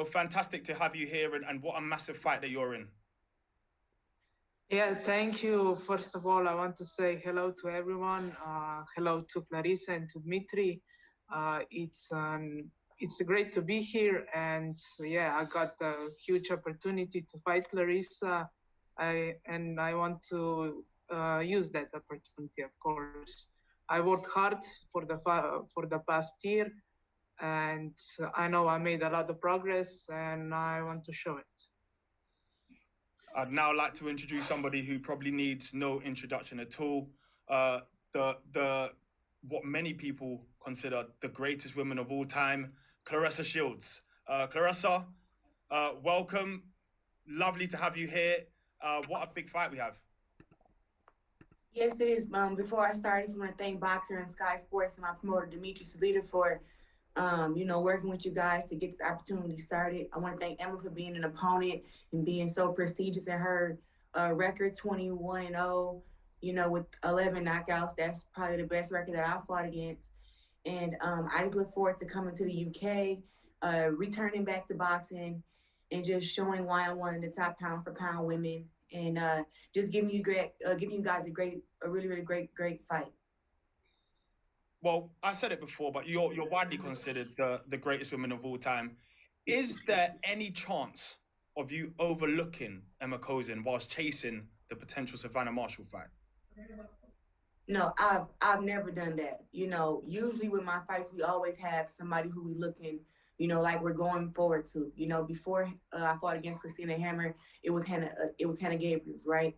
fantastic to have you here, and what a massive fight that you're in. Yeah, thank you. First of all, I want to say hello to everyone. Hello to Claressa and to Dmitry. It's great to be here, and yeah, I got a huge opportunity to fight Claressa. I want to use that opportunity, of course. I worked hard for the past year, and I know I made a lot of progress, and I want to show it. I'd now like to introduce somebody who probably needs no introduction at all. What many people consider the greatest woman of all time, Claressa Shields. Claressa, welcome. Lovely to have you here. What a big fight we have. Yes, it is. Before I start, I just want to thank Boxer and Sky Sports and my promoter, Dimitri Salita, for working with you guys to get this opportunity started. I want to thank Ema for being an opponent and being so prestigious in her record, 21-0, with 11 knockouts. That's probably the best record that I've fought against. And I just look forward to coming to the UK, returning back to boxing, and just showing why I'm one of the top pound-for-pound women, and just giving you guys a really, really great fight. Well, I said it before, but you're widely considered the greatest woman of all time. Is there any chance of you overlooking Ema Kozin whilst chasing the potential Savannah Marshall fight? No, I've never done that. Usually with my fights, we always have somebody who we looking, like we're going forward to. Before I fought against Christina Hammer, it was Hannah Gabriels, right?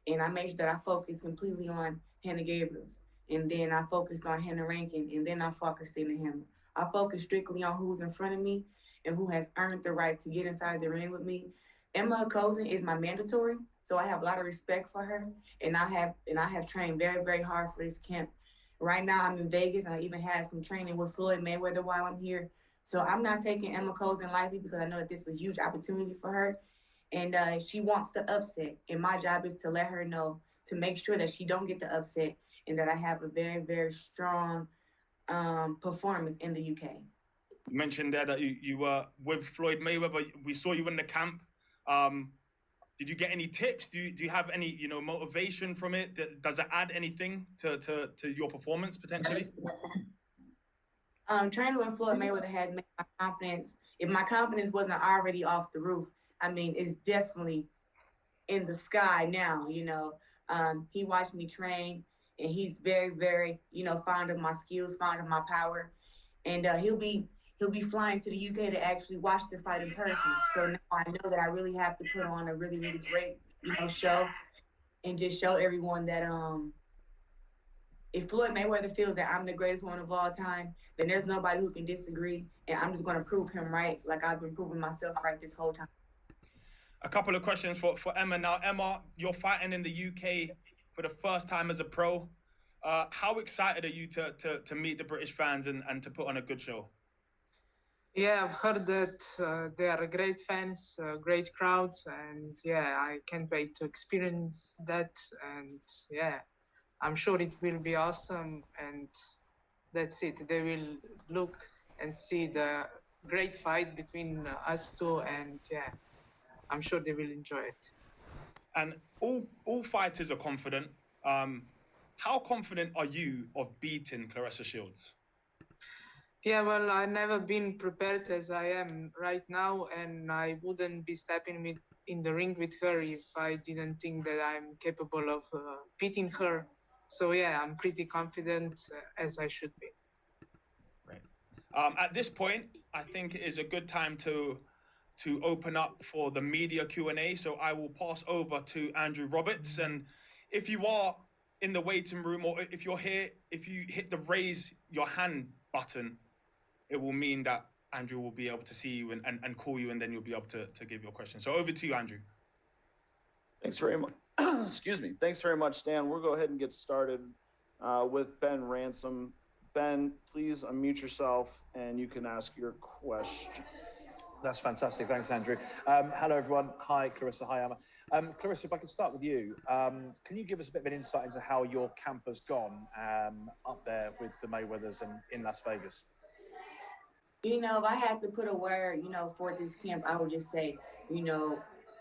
And I made sure that I focused completely on Hannah Gabriels. And then I focused on Hannah Rankin, and then I fought Christina Hammer. I focused strictly on who's in front of me and who has earned the right to get inside the ring with me. Ema Kozin is my mandatory, so I have a lot of respect for her, and I have trained very, very hard for this camp. Right now, I'm in Vegas, and I even had some training with Floyd Mayweather while I'm here. So I'm not taking Ema Kozin lightly because I know that this is a huge opportunity for her, and she wants the upset. And my job is to let her know, to make sure that she don't get the upset, and that I have a very, very strong performance in the UK. You mentioned there that you were with Floyd Mayweather. We saw you in the camp. Did you get any tips? Do you have any motivation from it? Does it add anything to your performance potentially? Training with Floyd Mayweather has made my confidence. If my confidence wasn't already off the roof, it's definitely in the sky now. He watched me train, and he's very, very, fond of my skills, fond of my power, and he'll be flying to the UK to actually watch the fight in person. So now I know that I really have to put on a really, really great, show, and just show everyone that if Floyd Mayweather feels that I'm the greatest one of all time, then there's nobody who can disagree, and I'm just going to prove him right, like I've been proving myself right this whole time. A couple of questions for Ema now. Ema, you're fighting in the UK for the first time as a pro. How excited are you to meet the British fans and to put on a good show? Yeah, I've heard that they are great fans, great crowds, and yeah, I can't wait to experience that. And yeah, I'm sure it will be awesome. And that's it. They will look and see the great fight between us two, and yeah, I'm sure they will enjoy it. And all fighters are confident. How confident are you of beating Claressa Shields? Yeah, well, I've never been prepared as I am right now, and I wouldn't be stepping in the ring with her if I didn't think that I'm capable of beating her. So yeah, I'm pretty confident, as I should be. Right. At this point, I think it is a good time to open up for the media Q&A. So I will pass over to Andrew Roberts. And if you are in the waiting room, or if you're here, if you hit the raise your hand button, it will mean that Andrew will be able to see you and call you, and then you'll be able to give your question. So over to you, Andrew. Thanks very much. Excuse me. Thanks very much, Stan. We'll go ahead and get started with Ben Ransom. Ben, please unmute yourself and you can ask your question. That's fantastic. Thanks, Andrew. Hello, everyone. Hi, Claressa. Hi, Ema. Claressa, if I could start with you, can you give us a bit of an insight into how your camp has gone up there with the Mayweathers and in Las Vegas? If I had to put a word, for this camp, I would just say,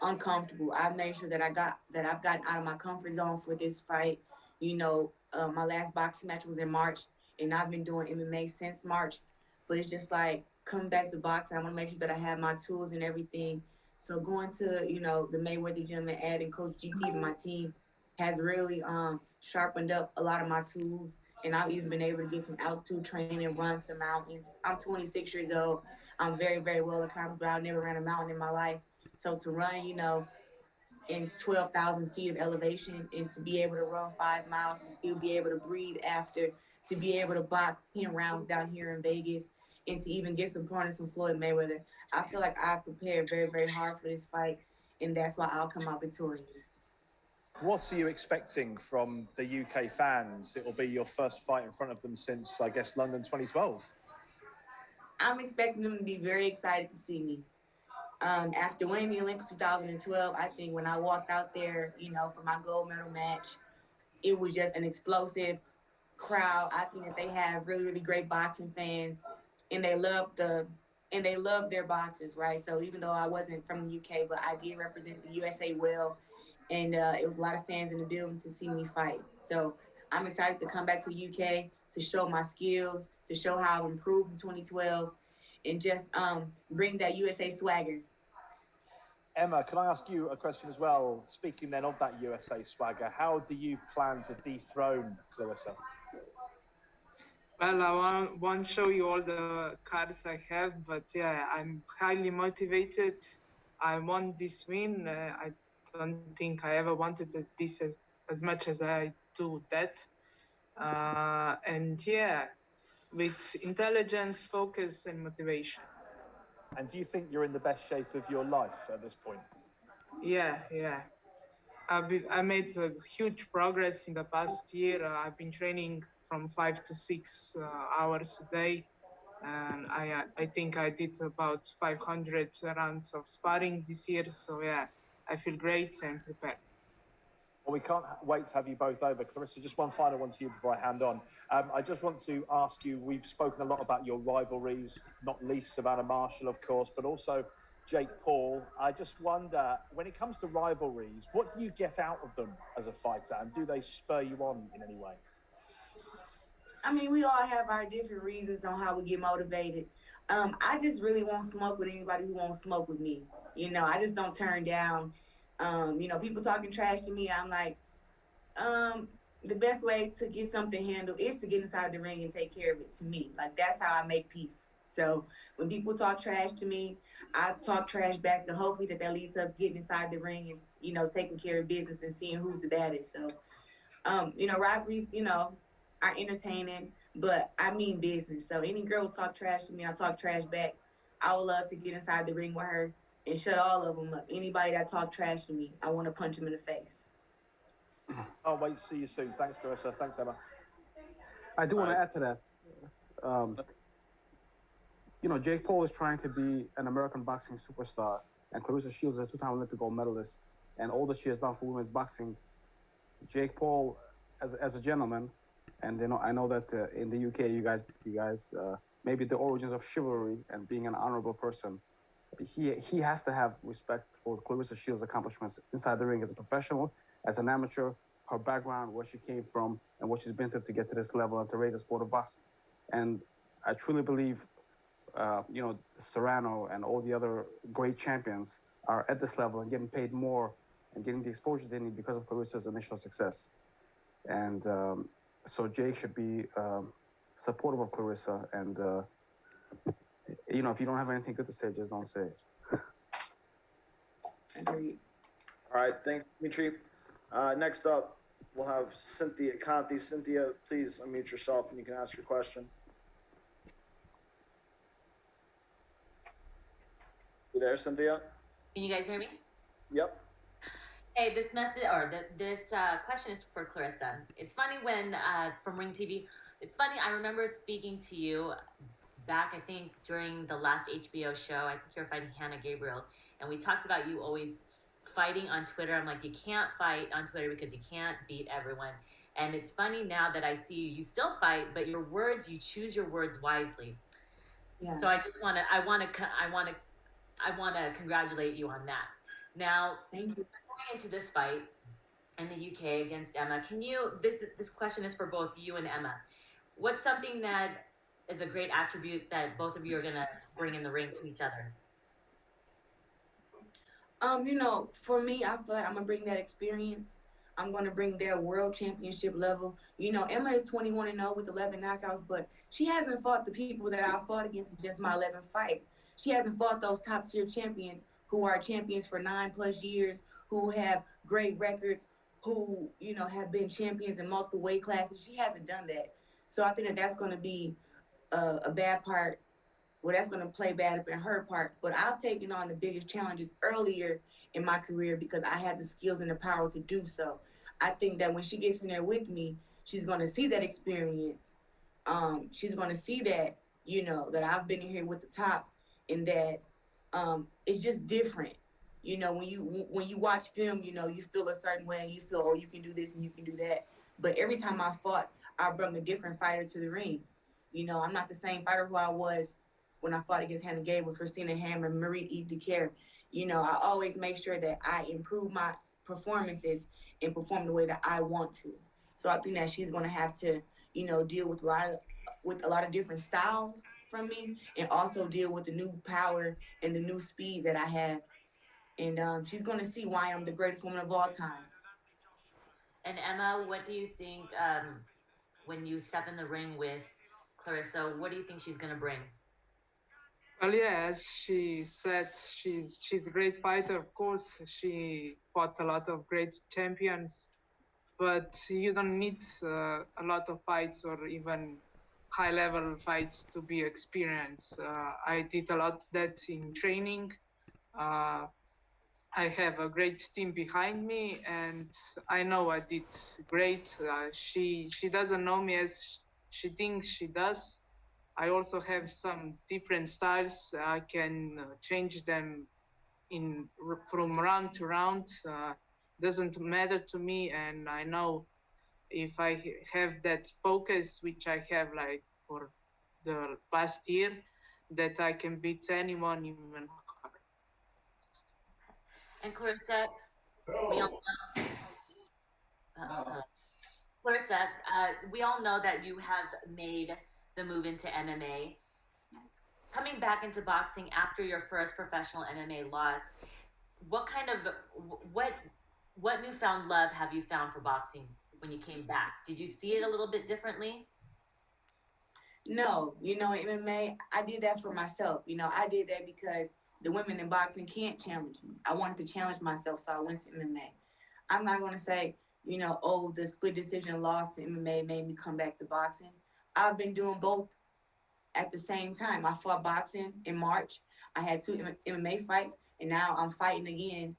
uncomfortable. I've made sure that I've gotten out of my comfort zone for this fight. My last boxing match was in March, and I've been doing MMA since March. But it's just like coming back to boxing. I want to make sure that I have my tools and everything. So going to the Mayweather gym and adding Coach GT to my team has really sharpened up a lot of my tools, and I've even been able to get some altitude training, run some mountains. I'm 26 years old. I'm very, very well accomplished, but I've never ran a mountain in my life. So to run, in 12,000 feet of elevation, and to be able to run 5 miles and still be able to breathe after, to be able to box 10 rounds down here in Vegas, and to even get some pointers from Floyd Mayweather, I feel like I prepared very, very hard for this fight, and that's why I'll come out victorious. What are you expecting from the UK fans? It will be your first fight in front of them since, I guess, London 2012. I'm expecting them to be very excited to see me. After winning the Olympics 2012, I think when I walked out there, for my gold medal match, it was just an explosive crowd. I think that they have really, really great boxing fans, and they love their boxers, right? So even though I wasn't from the UK, but I did represent the USA well, and it was a lot of fans in the building to see me fight. So I'm excited to come back to the UK to show my skills, to show how I've improved from 2012, and just bring that USA swagger. Emma, can I ask you a question as well? Speaking then of that USA swagger, how do you plan to dethrone Claressa? Well, I won't show you all the cards I have, but yeah, I'm highly motivated. I want this win. I don't think I ever wanted this as much as I do that. And yeah, with intelligence, focus, and motivation. And do you think you're in the best shape of your life at this point? Yeah. I made a huge progress in the past year. I've been training from 5 to 6 hours a day. And I think I did about 500 rounds of sparring this year. So yeah, I feel great and prepared. Well, we can't wait to have you both over. Claressa, just one final one to you before I hand on. I just want to ask you, we've spoken a lot about your rivalries, not least Savannah Marshall, of course, but also Jake Paul. I just wonder, when it comes to rivalries, what do you get out of them as a fighter, and do they spur you on in any way? I mean, we all have our different reasons on how we get motivated. I just really won't smoke with anybody who won't smoke with me. I just don't turn down. People talking trash to me, I'm like, the best way to get something handled is to get inside the ring and take care of it, to me. Like, that's how I make peace. So when people talk trash to me, I talk trash back, and hopefully that leads to us getting inside the ring and, taking care of business and seeing who's the baddest. So, rivalries, are entertaining, but I mean business. So any girl who talk trash to me, I talk trash back. I would love to get inside the ring with her and shut all of them up. Anybody that talk trash to me, I want to punch them in the face. I'll wait to see you soon. Thanks, Claressa. Thanks, Emma. I do want to add to that. Jake Paul is trying to be an American boxing superstar, and Claressa Shields is a two-time Olympic gold medalist, and all that she has done for women's boxing. Jake Paul, as a gentleman, and I know that in the UK, you guys, maybe the origins of chivalry and being an honorable person, he has to have respect for Claressa Shields' accomplishments inside the ring as a professional, as an amateur, her background, where she came from, and what she's been through to get to this level and to raise the sport of boxing. And I truly believe, Serrano and all the other great champions are at this level and getting paid more and getting the exposure they need because of Claressa's initial success. And so Jake should be supportive of Claressa. And, if you don't have anything good to say, just don't say it. Agreed. All right, thanks, Dimitri. Next up, we'll have Cynthia Conti. Cynthia, please unmute yourself and you can ask your question. You there, Cynthia? Can you guys hear me? Yep. Hey, this message this question is for Claressa. It's funny when from Ring TV. It's funny. I remember speaking to you back, I think, during the last HBO show. I think you were fighting Hannah Gabriels, and we talked about you always fighting on Twitter. I'm like, you can't fight on Twitter because you can't beat everyone. And it's funny now that I see you still fight, but your words, you choose your words wisely. Yeah. So I want to congratulate you on that. Now, Thank you. going into this fight in the UK against Emma, this question is for both you and Emma. What's something that is a great attribute that both of you are gonna bring in the ring to each other? For me, I feel like I'm gonna bring that experience. I'm gonna bring their world championship level. Emma is 21-0 with 11 knockouts, but she hasn't fought the people that I fought against in just my 11 fights. She hasn't fought those top tier champions who are champions for 9+ years, who have great records, who have been champions in multiple weight classes. She hasn't done that, so I think that that's gonna be a bad part. Well, that's going to play bad up in her part. But I've taken on the biggest challenges earlier in my career because I had the skills and the power to do so. I think that when she gets in there with me, she's going to see that experience. She's going to see that, that I've been in here with the top, and that it's just different. When you watch film, you feel a certain way and you feel, oh, you can do this and you can do that. But every time I fought, I brought a different fighter to the ring. I'm not the same fighter who I was when I fought against Hannah Gables, Christina Hammer, Marie-Eve DeCare. I always make sure that I improve my performances and perform the way that I want to. So I think that she's going to have to, deal with a lot of different styles from me, and also deal with the new power and the new speed that I have. And she's going to see why I'm the greatest woman of all time. And Emma, what do you think when you step in the ring with Claressa? What do you think she's gonna bring? Well, yeah, as she said, she's a great fighter. Of course, she fought a lot of great champions, but you don't need a lot of fights or even high-level fights to be experienced. I did a lot that in training. I have a great team behind me, and I know I did great. She doesn't know me as she thinks she does. I also have some different styles. I can change them from round to round. Doesn't matter to me, and I know if I have that focus, which I have like for the past year, that I can beat anyone even harder. And Claressa, we all Claressa, we all know that you have made the move into MMA. Coming back into boxing after your first professional MMA loss, what newfound love have you found for boxing when you came back? Did you see it a little bit differently? No, MMA, I did that for myself. I did that because the women in boxing can't challenge me. I wanted to challenge myself, so I went to MMA. I'm not going to say, oh, the split decision loss to MMA made me come back to boxing. I've been doing both at the same time. I fought boxing in March. I had 2 MMA fights, and now I'm fighting again,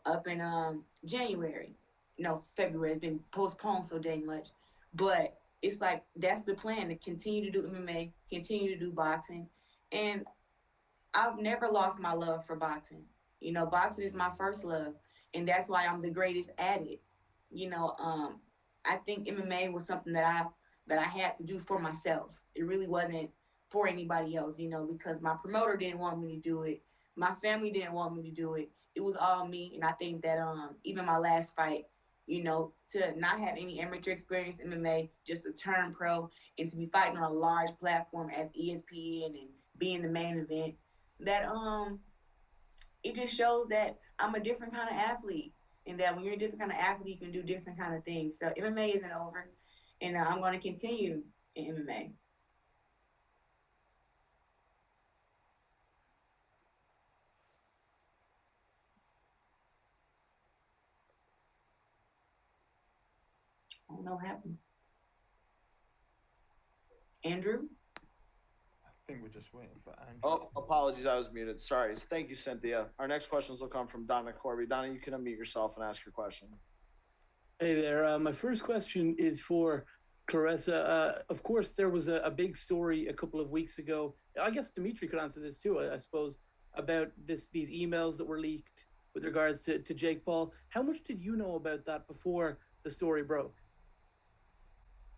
up in January. February. It's been postponed so dang much. But it's like, that's the plan, to continue to do MMA, continue to do boxing. And I've never lost my love for boxing. Boxing is my first love, and that's why I'm the greatest at it. I think MMA was something that I had to do for myself. It really wasn't for anybody else, because my promoter didn't want me to do it. My family didn't want me to do it. It was all me. And I think that even my last fight, to not have any amateur experience in MMA, just to turn pro and to be fighting on a large platform as ESPN and being the main event, that it just shows that I'm a different kind of athlete, and that when you're a different kind of athlete, you can do different kind of things. So MMA isn't over, and I'm going to continue in MMA. I don't know what happened. Andrew? I think we're just waiting for Andrew. Oh, apologies, I was muted. Sorry. Thank you, Cynthia. Our next questions will come from Donna Corby. Donna, you can unmute yourself and ask your question. Hey there. My first question is for Claressa. Of course, there was a big story a couple of weeks ago. I guess Dimitri could answer this too, I suppose, about these emails that were leaked with regards to Jake Paul. How much did you know about that before the story broke?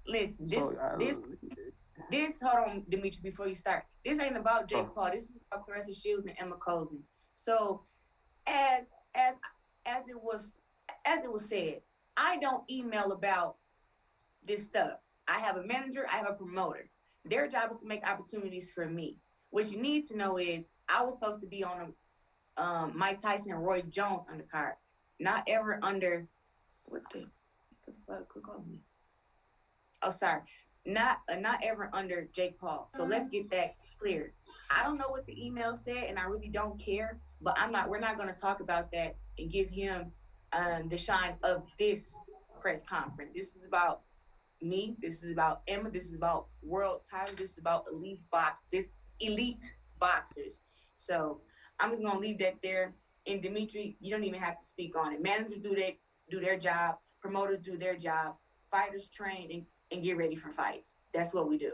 Listen, hold on, Dimitri, before you start. This ain't about Jake Paul. This is about Claressa Shields and Ema Kozin. So as it was said, I don't email about this stuff. I have a manager, I have a promoter. Their job is to make opportunities for me. What you need to know is I was supposed to be on a Mike Tyson and Roy Jones undercard, not ever under what the fuck? Quit calling me. Oh, sorry. Not ever under Jake Paul. So let's get that clear. I don't know what the email said, and I really don't care. But we're not going to talk about that and give him the shine of this press conference. This is about me. This is about Emma. This is about world title. This is about elite boxers. So I'm just going to leave that there. And Dimitri, you don't even have to speak on it. Managers do their job. Promoters do their job. Fighters train and get ready for fights. That's what we do.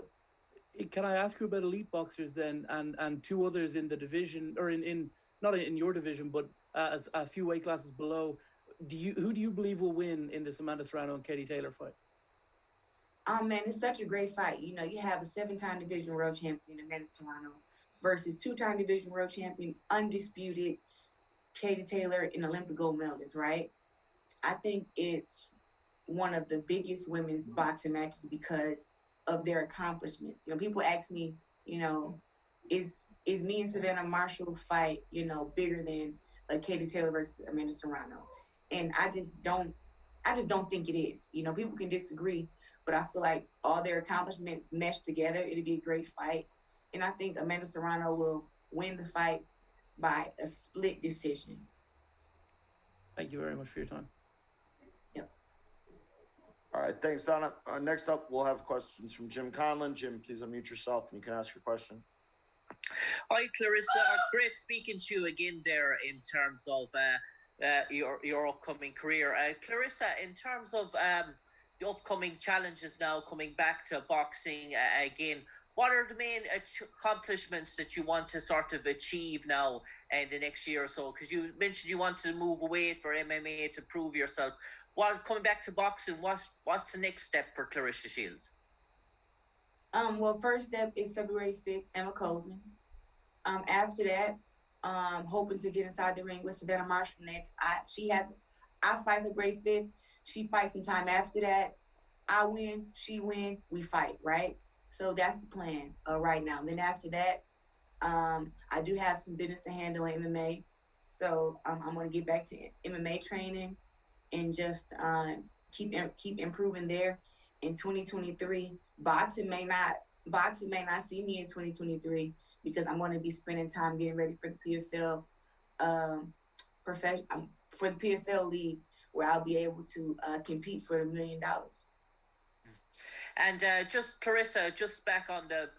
Can I ask you about elite boxers then, and two others in the division, or in not in your division, but as a few weight classes below? Who do you believe will win in this Amanda Serrano and Katie Taylor fight? Oh man, it's such a great fight. You know, you have a 7-time division world champion, Amanda Serrano, versus 2-time division world champion, undisputed Katie Taylor, an Olympic gold medalist, right? I think it's one of the biggest women's boxing matches because of their accomplishments. You know, people ask me, you know, is me and Savannah Marshall fight, you know, bigger than Katie Taylor versus Amanda Serrano? And I just don't think it is. You know, people can disagree, but I feel like all their accomplishments meshed together. It'll be a great fight. And I think Amanda Serrano will win the fight by a split decision. Thank you very much for your time. All right, thanks, Donna. Next up, we'll have questions from Jim Conlon. Jim, please unmute yourself and you can ask your question. Hi, Claressa. Great speaking to you again there in terms of your upcoming career. Claressa, in terms of the upcoming challenges now coming back to boxing again, what are the main accomplishments that you want to sort of achieve now in the next year or so? Because you mentioned you want to move away for MMA to prove yourself. Coming back to boxing, what's the next step for Claressa Shields? Well, first step is February 5th, Ema Kozin. After that, hoping to get inside the ring with Savannah Marshall next. I fight February 5th. She fights sometime after that. I win, she win, we fight, right? So that's the plan right now. Then after that, I do have some business to handle in MMA. So I'm going to get back to MMA training and just keep improving there. In 2023, boxing may not see me in 2023 because I'm going to be spending time getting ready for the PFL for the PFL league, where I'll be able to compete for $1 million. And just Claressa, just back on the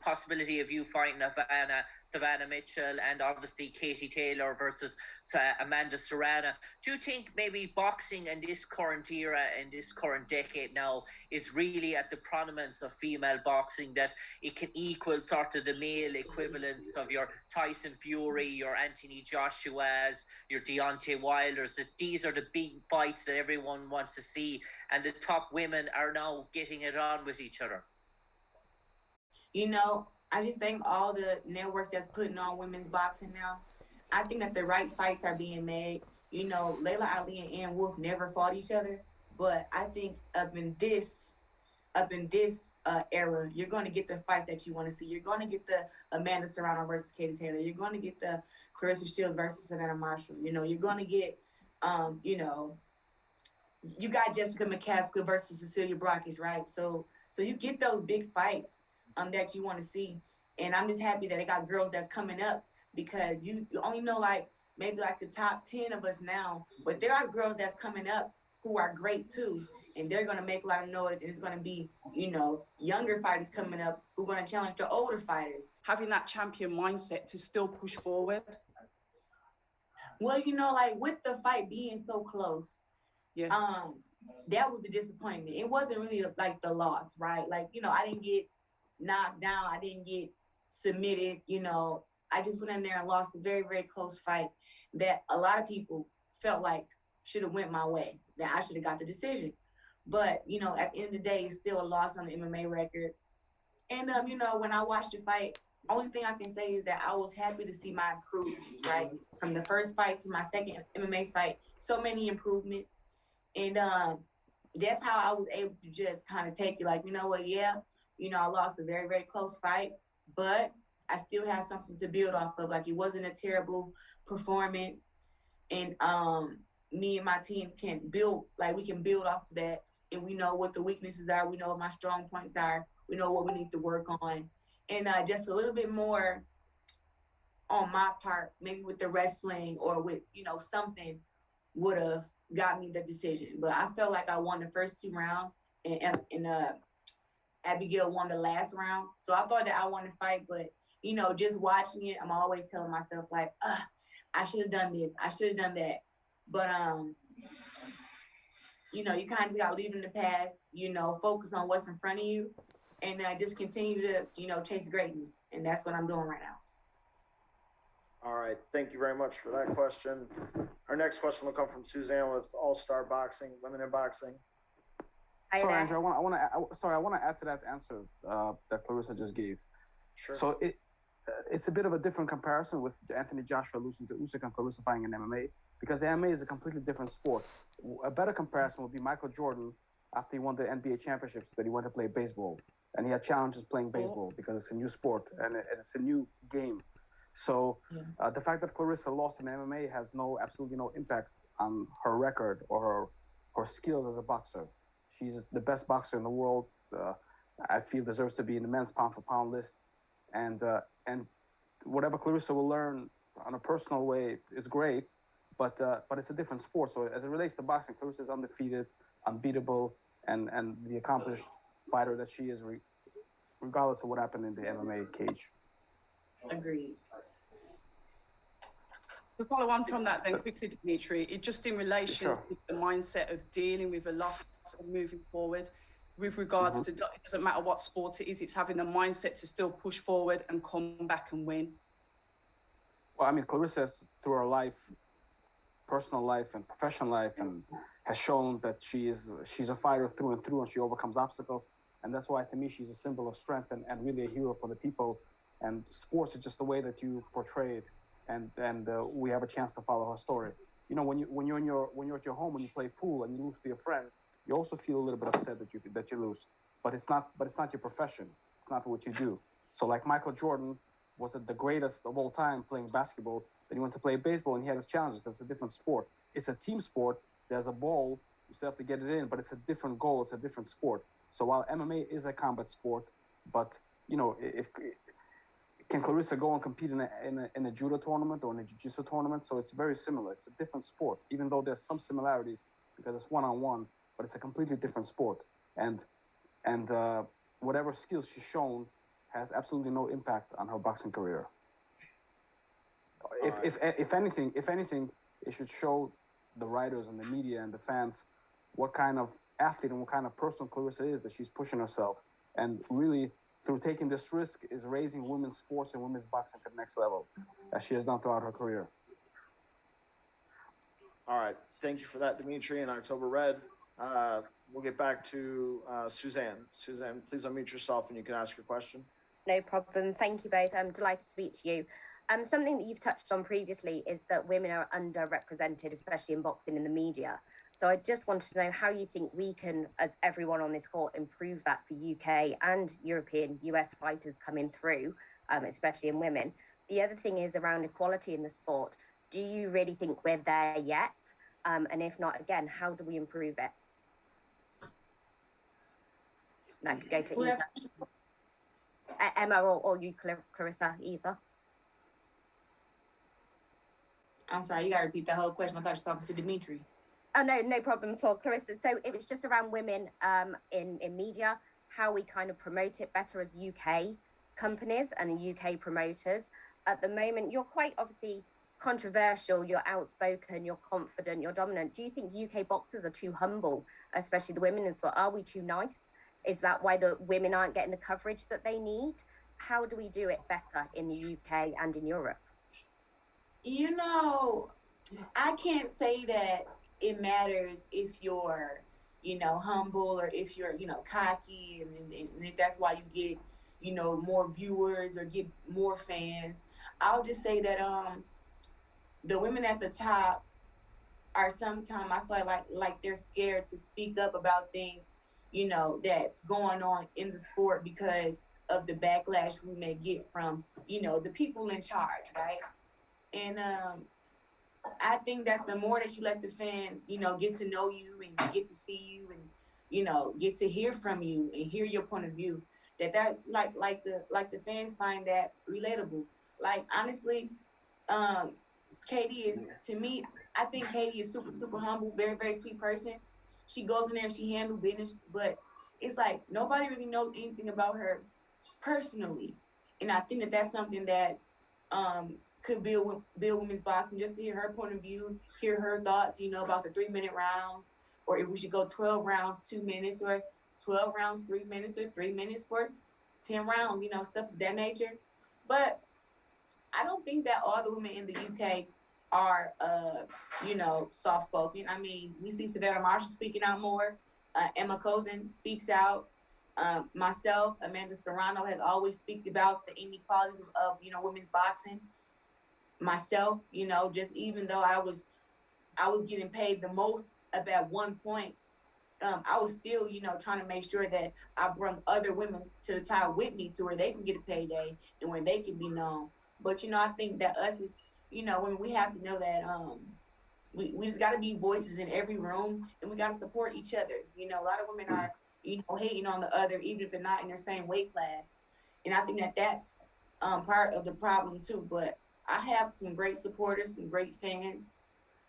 possibility of you fighting Savannah Mitchell and obviously Katie Taylor versus Amanda Serrano. Do you think maybe boxing in this current era, in this current decade now, is really at the prominence of female boxing, that it can equal sort of the male equivalents of your Tyson Fury, your Anthony Joshua's, your Deontay Wilders, that these are the big fights that everyone wants to see, and the top women are now getting it on with each other? You know, I just think all the networks that's putting on women's boxing now, I think that the right fights are being made. You know, Layla Ali and Ann Wolf never fought each other, but I think up in this era, you're going to get the fights that you want to see. You're going to get the Amanda Serrano versus Katie Taylor. You're going to get the Claressa Shields versus Savannah Marshall. You know, you're going to get, you know, you got Jessica McCaskill versus Cecilia Brækhus, right? So you get those big fights that you want to see. And I'm just happy that I got girls that's coming up, because you only know maybe the top 10 of us now, but there are girls that's coming up who are great too. And they're going to make a lot of noise. And it's going to be, you know, younger fighters coming up who are going to challenge the older fighters. Having that champion mindset to still push forward. Well, you know, with the fight being so close, yeah. That was the disappointment. It wasn't really the loss, right? You know, I didn't get knocked down. I didn't get submitted. You know, I just went in there and lost a very, very close fight that a lot of people felt like should have went my way, that I should have got the decision. But, you know, at the end of the day, it's still a loss on the MMA record. And you know, when I watched the fight, only thing I can say is that I was happy to see my improvements, right? From the first fight to my second MMA fight, so many improvements. And that's how I was able to just kind of take it like, you know what, yeah, you know, I lost a very, very close fight, but I still have something to build off of. Like, it wasn't a terrible performance. And me and my team can build, like, we can build off of that. And we know what the weaknesses are. We know what my strong points are. We know what we need to work on. And just a little bit more on my part, maybe with the wrestling or with, you know, something would have got me the decision. But I felt like I won the first 2 rounds, and Abigail won the last round. So I thought that I won the fight, but, you know, just watching it, I'm always telling myself, like, I should have done this. I should have done that. But, you know, you kind of got to leave in the past, you know, focus on what's in front of you, and just continue to, you know, chase greatness. And that's what I'm doing right now. All right. Thank you very much for that question. Our next question will come from Suzanne with All-Star Boxing, Women in Boxing. Sorry, Andrew, I want to add to that answer that Claressa just gave. Sure. So it's a bit of a different comparison with Anthony Joshua losing to Usyk and Claressa fighting in MMA, because the MMA is a completely different sport. A better comparison would be Michael Jordan after he won the NBA championships, that he went to play baseball, and he had challenges playing baseball because it's a new sport and it's a new game. So the fact that Claressa lost in MMA has absolutely no impact on her record or her skills as a boxer. She's the best boxer in the world. I feel deserves to be in the men's pound-for-pound list. And whatever Claressa will learn on a personal way is great, but it's a different sport. So as it relates to boxing, Claressa is undefeated, unbeatable, and the accomplished fighter that she is, regardless of what happened in the MMA cage. Agreed. To follow on from that then quickly, Dimitri, it just in relation to the mindset of dealing with a loss and moving forward with regards to, it doesn't matter what sport it is, it's having the mindset to still push forward and come back and win. Well, I mean, Claressa, through her life, personal life and professional life, and has shown that she's a fighter through and through, and she overcomes obstacles. And that's why, to me, she's a symbol of strength and really a hero for the people. And sports is just the way that you portray it. And we have a chance to follow her story. You know, when you're at your home, when you play pool and you lose to your friend, you also feel a little bit upset that you lose. But it's not your profession. It's not what you do. So like Michael Jordan was the greatest of all time playing basketball. Then he went to play baseball and he had his challenges because it's a different sport. It's a team sport. There's a ball. You still have to get it in, but it's a different goal. It's a different sport. So while MMA is a combat sport, but you know, can Claressa go and compete in a judo tournament or in a jiu-jitsu tournament? So it's very similar. It's a different sport, even though there's some similarities because it's one-on-one, but it's a completely different sport. And whatever skills she's shown has absolutely no impact on her boxing career. If anything, it should show the writers and the media and the fans what kind of athlete and what kind of person Claressa is, that she's pushing herself. And really, through taking this risk, is raising women's sports and women's boxing to the next level, as she has done throughout her career. All right. Thank you for that, Dimitri and October Red. We'll get back to Suzanne. Suzanne, please unmute yourself and you can ask your question. No problem. Thank you both. I'm delighted to speak to you. Something that you've touched on previously is that women are underrepresented, especially in boxing in the media. So I just wanted to know how you think we can, as everyone on this court, improve that for UK and European, US fighters coming through, especially in women. The other thing is around equality in the sport. Do you really think we're there yet? And if not, again, how do we improve it? That could go to either. Emma or you, Claressa, either. I'm sorry, you got to repeat that whole question. I thought you were talking to Dimitri. Oh, no problem at all, Claressa. So it was just around women in media, how we kind of promote it better as UK companies and UK promoters. At the moment, you're quite obviously controversial, you're outspoken, you're confident, you're dominant. Do you think UK boxers are too humble, especially the women as well? Are we too nice? Is that why the women aren't getting the coverage that they need? How do we do it better in the UK and in Europe? You know, I can't say that it matters if you're, you know, humble or if you're, you know, cocky and if that's why you get, you know, more viewers or get more fans. I'll just say that the women at the top are sometimes, I feel like they're scared to speak up about things, you know, that's going on in the sport because of the backlash we may get from, you know, the people in charge, right? And I think that the more that you let the fans, you know, get to know you and get to see you and, you know, get to hear from you and hear your point of view, that's like the fans find that relatable. Like honestly, Katie is, to me, I think Katie is super, super humble, very, very sweet person. She goes in there and she handles business, but it's like nobody really knows anything about her personally. And I think that that's something that could build women's boxing, just to hear her point of view, hear her thoughts, you know, about the 3-minute rounds, or if we should go 12 rounds, 2 minutes, or 12 rounds, 3 minutes, or 3 minutes for 10 rounds, you know, stuff of that nature. But I don't think that all the women in the UK are, you know, soft-spoken. I mean, we see Savannah Marshall speaking out more. Ema Kozin speaks out. Myself, Amanda Serrano has always speak about the inequalities of, you know, women's boxing. Myself, you know, just even though I was getting paid the most up at one point, I was still, you know, trying to make sure that I brought other women to the top with me to where they can get a payday and where they can be known. But, you know, I think that us as, you know, women, we have to know that we just got to be voices in every room, and we got to support each other. You know, a lot of women are, you know, hating on the other, even if they're not in their same weight class. And I think that that's part of the problem too. But I have some great supporters, some great fans,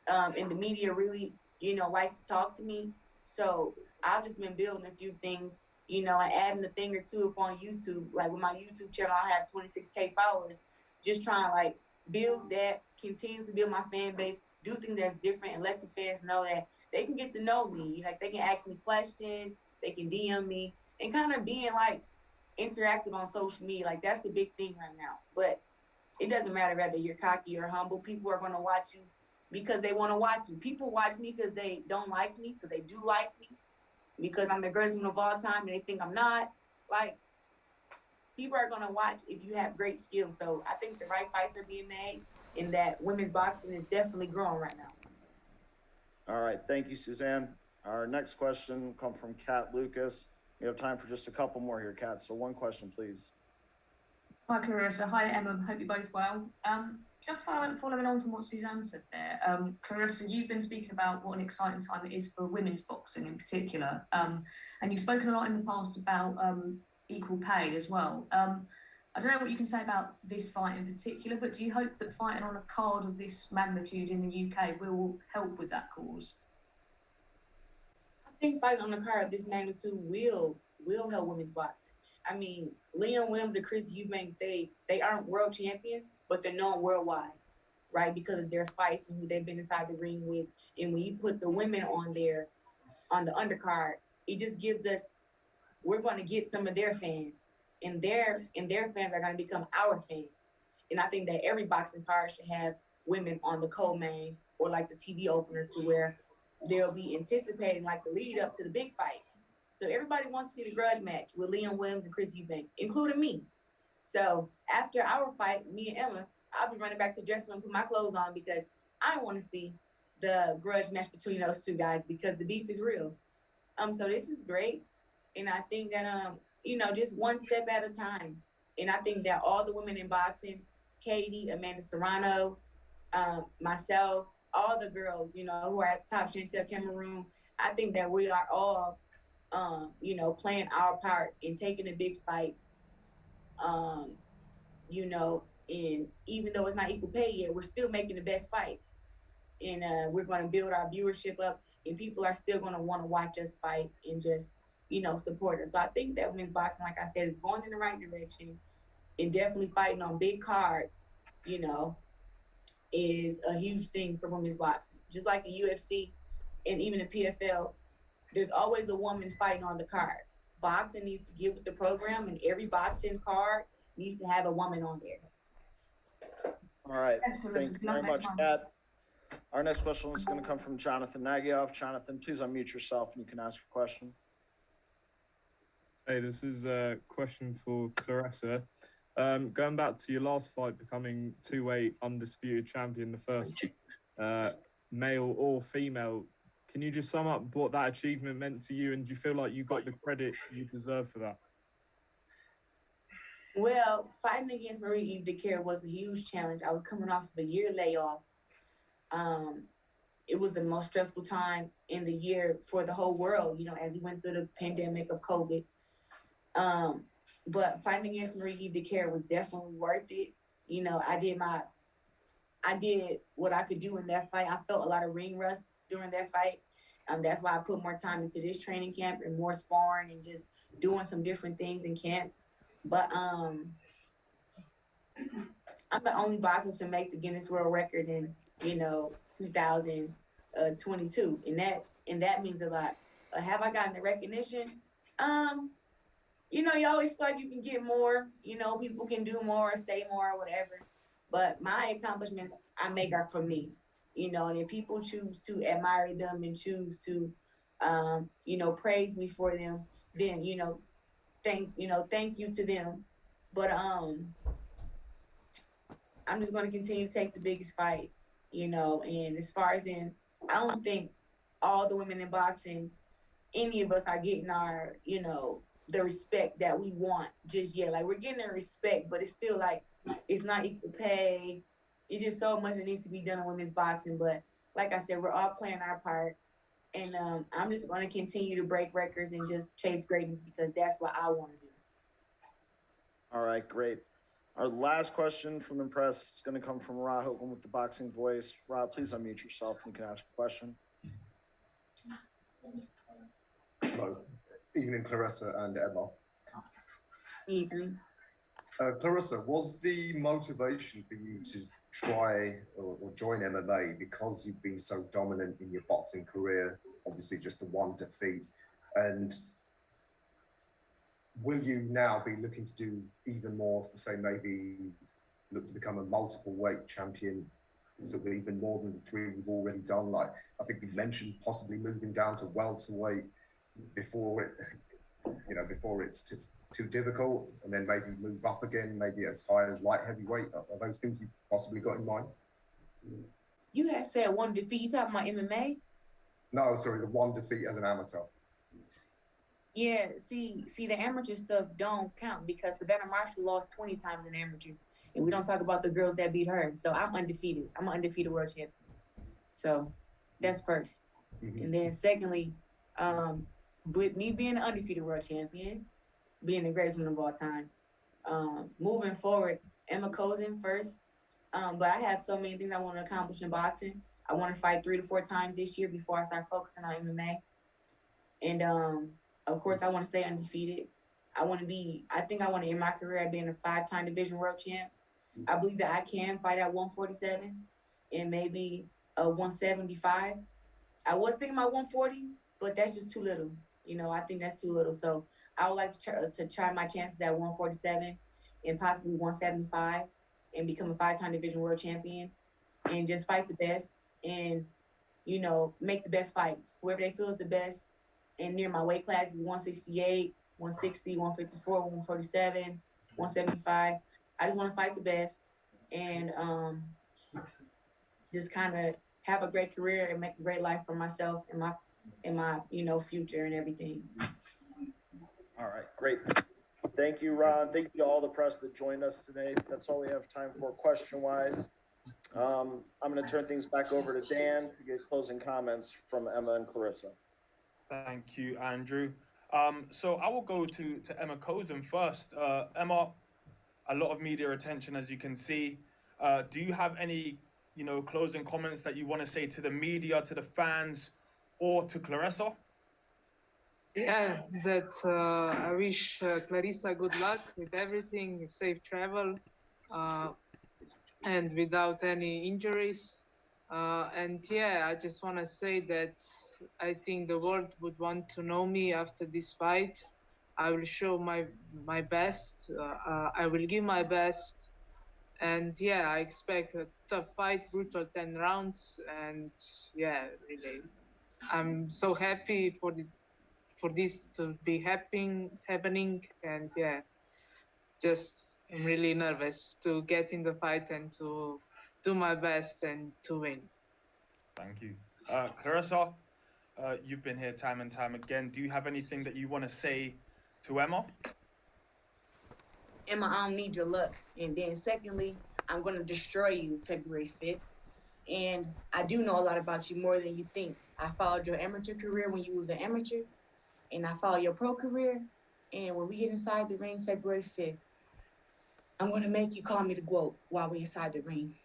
and the media really, you know, likes to talk to me. So I've just been building a few things, you know, and adding a thing or two up on YouTube. Like with my YouTube channel, I have 26K followers. Just trying to like build that, continues to build my fan base, do things that's different, and let the fans know that they can get to know me. Like they can ask me questions, they can DM me, and kind of being like interactive on social media. Like that's a big thing right now. But it doesn't matter whether you're cocky or humble. People are going to watch you because they want to watch you. People watch me because they don't like me, because they do like me, because I'm the greatest woman of all time, and they think I'm not. Like, people are going to watch if you have great skills. So I think the right fights are being made, and that women's boxing is definitely growing right now. All right. Thank you, Suzanne. Our next question will come from Kat Lucas. We have time for just a couple more here, Kat. So one question, please. Hi, Claressa. Hi, Emma. Hope you're both well. Just following on from what Suzanne said there, Claressa, you've been speaking about what an exciting time it is for women's boxing in particular. And you've spoken a lot in the past about equal pay as well. I don't know what you can say about this fight in particular, but do you hope that fighting on a card of this magnitude in the UK will help with that cause? I think fighting on the card of this magnitude will help women's boxing. I mean, Leon Williams and Chris Eubank, they aren't world champions, but they're known worldwide, right? Because of their fights and who they've been inside the ring with. And when you put the women on there, on the undercard, it just gives us, we're going to get some of their fans, and their fans are going to become our fans. And I think that every boxing card should have women on the co-main or like the TV opener, to where they'll be anticipating like the lead up to the big fight. So everybody wants to see the grudge match with Leon Williams and Chris Eubank, including me. So after our fight, me and Emma, I'll be running back to the dressing room and put my clothes on, because I want to see the grudge match between those two guys, because the beef is real. So this is great. And I think that, you know, just one step at a time. And I think that all the women in boxing, Katie, Amanda Serrano, myself, all the girls, you know, who are at the top, Chantel Cameroon, I think that we are all, you know, playing our part in taking the big fights, you know, and even though it's not equal pay yet, we're still making the best fights. And we're going to build our viewership up, and people are still going to want to watch us fight and just, you know, support us. So I think that women's boxing, like I said, is going in the right direction, and definitely fighting on big cards, you know, is a huge thing for women's boxing. Just like the UFC and even the PFL, there's always a woman fighting on the card. Boxing needs to get with the program, and every boxing card needs to have a woman on there. All right. Thank you very much, Kat. Our next question is going to come from Jonathan Nagyov. Jonathan, please unmute yourself and you can ask your question. Hey, this is a question for Claressa. Going back to your last fight, becoming two-weight undisputed champion, the first male or female, can you just sum up what that achievement meant to you, and do you feel like you got the credit you deserve for that? Well, fighting against Marie DeCare was a huge challenge. I was coming off of a year layoff. It was the most stressful time in the year for the whole world, you know, as we went through the pandemic of COVID. But fighting against Marie DeCare was definitely worth it. You know, I did what I could do in that fight. I felt a lot of ring rust during that fight. That's why I put more time into this training camp and more sparring and just doing some different things in camp. But I'm the only boxer to make the Guinness World Records in, 2022, and that means a lot. Have I gotten the recognition? You always feel like you can get more. People can do more, say more, whatever. But my accomplishments I make are for me. And if people choose to admire them and choose to, praise me for them, then thank you to them. But I'm just going to continue to take the biggest fights, and as far as I don't think all the women in boxing, any of us are getting our, the respect that we want just yet. Like, we're getting the respect, but it's still like, it's not equal pay. It's just so much that needs to be done in women's boxing. But like I said, we're all playing our part. And I'm just going to continue to break records and just chase greatness because that's what I want to do. All right, great. Our last question from the press is going to come from Ra Hogan with the Boxing Voice. Ra, please unmute yourself and you can ask a question. Hello. Evening, Claressa and Ema. Evening. Claressa, was the motivation for you to try or join MMA because you've been so dominant in your boxing career, obviously just the one defeat, and will you now be looking to do even more, say maybe look to become a multiple weight champion, so even more than the three we've already done? Like, I think we mentioned possibly moving down to welterweight before it's too difficult, and then maybe move up again, maybe as high as light heavyweight. Are those things you've possibly got in mind? You had said one defeat. You talking about MMA? No, sorry, the one defeat as an amateur. Yeah, see, the amateur stuff don't count because Savannah Marshall lost 20 times in amateurs, and we don't talk about the girls that beat her. So I'm undefeated. I'm an undefeated world champion. So that's first. Mm-hmm. And then secondly, with me being an undefeated world champion, being the greatest woman of all time, moving forward, Ema Kozin first. But I have so many things I want to accomplish in boxing. I want to fight 3 to 4 times this year before I start focusing on MMA. And of course, I want to stay undefeated. I think I want to end my career at being a 5-time division world champ. I believe that I can fight at 147 and maybe 175. I was thinking about 140, but that's just too little. I think that's too little. So I would like to try my chances at 147 and possibly 175 and become a 5-time division world champion and just fight the best and, make the best fights. Whoever they feel is the best. And near my weight class is 168, 160, 154, 147, 175. I just want to fight the best and just kind of have a great career and make a great life for myself and my future and everything. All right, great. Thank you, Ron. Thank you to all the press that joined us today. That's all we have time for question-wise. I'm going to turn things back over to Dan to get closing comments from Ema and Claressa. Thank you, Andrew. So I will go to Ema Kozin first. Ema, a lot of media attention, as you can see. Do you have any, closing comments that you want to say to the media, to the fans, or to Claressa? Yeah, I wish Claressa good luck with everything, safe travel, and without any injuries. And yeah, I just want to say that I think the world would want to know me after this fight. I will show my best. I will give my best. And yeah, I expect a tough fight, brutal 10 rounds. And yeah, really, I'm so happy for this to be happening, and yeah, just I'm really nervous to get in the fight and to do my best and to win. Thank you. Claressa, you've been here time and time again. Do you have anything that you want to say to Ema? Ema, I don't need your luck. And then secondly, I'm going to destroy you February 5th. And I do know a lot about you, more than you think. I followed your amateur career when you was an amateur, and I followed your pro career. And when we get inside the ring February 5th, I'm going to make you call me the GOAT while we're inside the ring.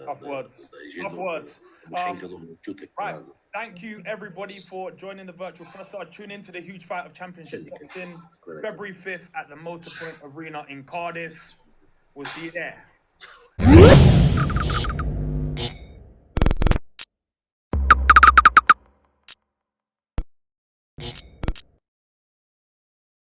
Tough words. Right. Thank you, everybody, for joining the virtual press. Tune in to the huge fight of championship boxing February 5th at the Motorpoint Arena in Cardiff. We'll see you there.